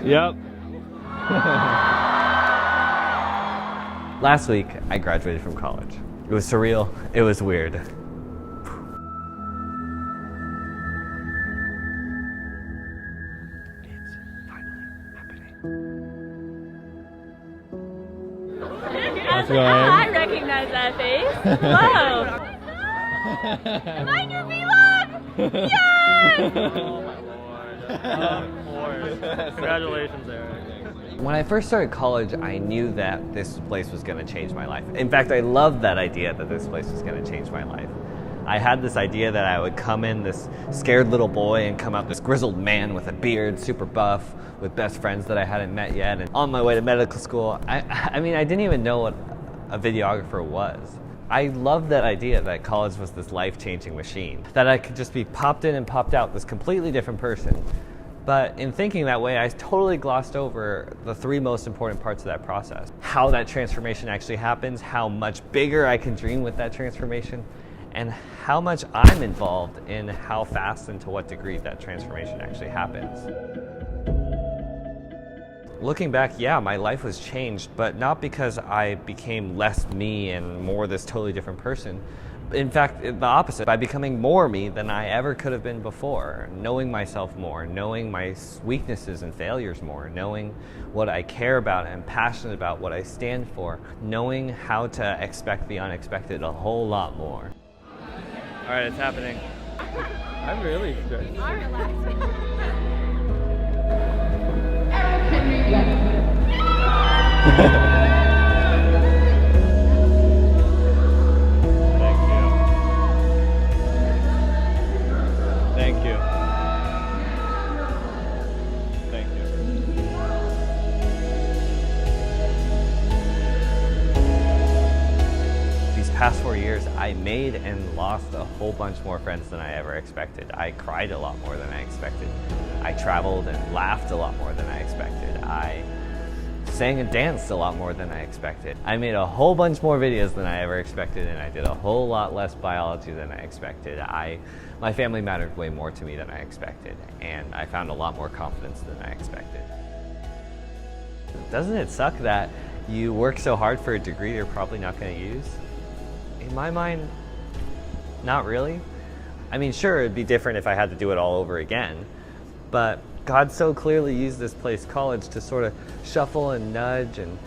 Yep. Last week, I graduated from college. It was surreal. It was weird. It's finally happening. How's it going? I recognize that face. Hello. Am I in your vlog? Yes! Oh my lord. Of course. Congratulations, Eric. When I first started college, I knew that this place was going to change my life. In fact, I loved that idea that this place was going to change my life. I had this idea that I would come in this scared little boy and come out this grizzled man with a beard, super buff, with best friends that I hadn't met yet, and on my way to medical school. I mean, I didn't even know what a videographer was. I loved that idea that college was this life-changing machine, that I could just be popped in and popped out, this completely different person. But in thinking that way, I totally glossed over the three most important parts of that process. How that transformation actually happens, how much bigger I can dream with that transformation, and how much I'm involved in how fast and to what degree that transformation actually happens. Looking back, yeah, my life was changed, but not because I became less me and more this totally different person. In fact, the opposite, by becoming more me than I ever could have been before, knowing myself more, knowing my weaknesses and failures more, knowing what I care about and passionate about, what I stand for, knowing how to expect the unexpected a whole lot more. All right, it's happening. I'm really stressed. I'm relaxing. Thank you. Thank you. These past 4 years, I made and lost a whole bunch more friends than I ever expected. I cried a lot more than I expected. I traveled and laughed a lot more than I expected. I sang and danced a lot more than I expected. I made a whole bunch more videos than I ever expected, and I did a whole lot less biology than I expected. My family mattered way more to me than I expected, and I found a lot more confidence than I expected. Doesn't it suck that you work so hard for a degree you're probably not going to use? In my mind, not really. I mean, sure, it'd be different if I had to do it all over again, but God so clearly used this place, college, to sort of shuffle and nudge and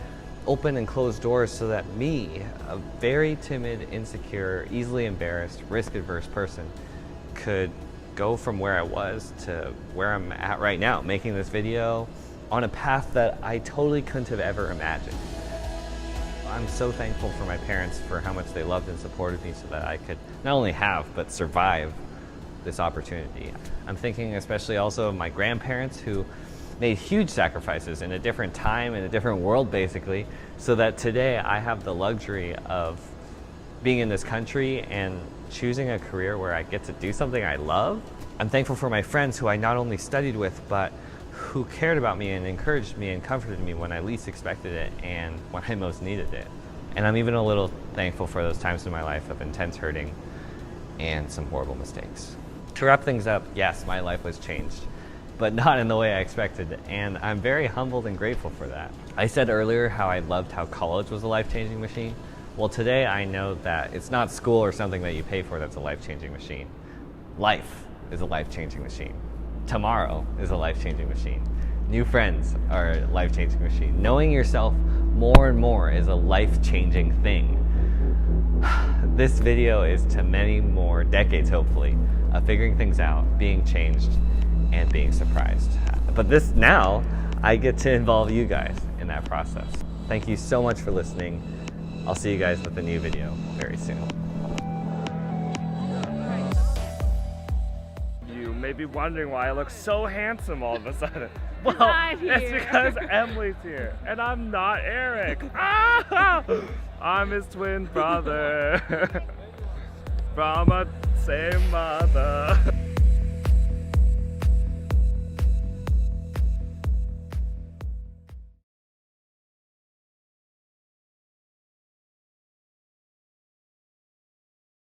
open and close doors so that me, a very timid, insecure, easily embarrassed, risk-averse person, could go from where I was to where I'm at right now, making this video on a path that I totally couldn't have ever imagined. I'm so thankful for my parents for how much they loved and supported me so that I could not only have, but survive this opportunity. I'm thinking especially also of my grandparents who made huge sacrifices in a different time, in a different world basically, so that today I have the luxury of being in this country and choosing a career where I get to do something I love. I'm thankful for my friends who I not only studied with, but who cared about me and encouraged me and comforted me when I least expected it and when I most needed it. And I'm even a little thankful for those times in my life of intense hurting and some horrible mistakes. To wrap things up, yes, my life was changed, but not in the way I expected, and I'm very humbled and grateful for that. I said earlier how I loved how college was a life-changing machine. Well, today I know that it's not school or something that you pay for that's a life-changing machine. Life is a life-changing machine. Tomorrow is a life-changing machine. New friends are a life-changing machine. Knowing yourself more and more is a life-changing thing. This video is to many more decades, hopefully, of figuring things out, being changed, and being surprised. But now, I get to involve you guys in that process. Thank you so much for listening. I'll see you guys with a new video very soon. You may be wondering why I look so handsome all of a sudden. Well, I'm it's here. because Emily's here, and I'm not Eric. Ah! I'm his twin brother from a same mother.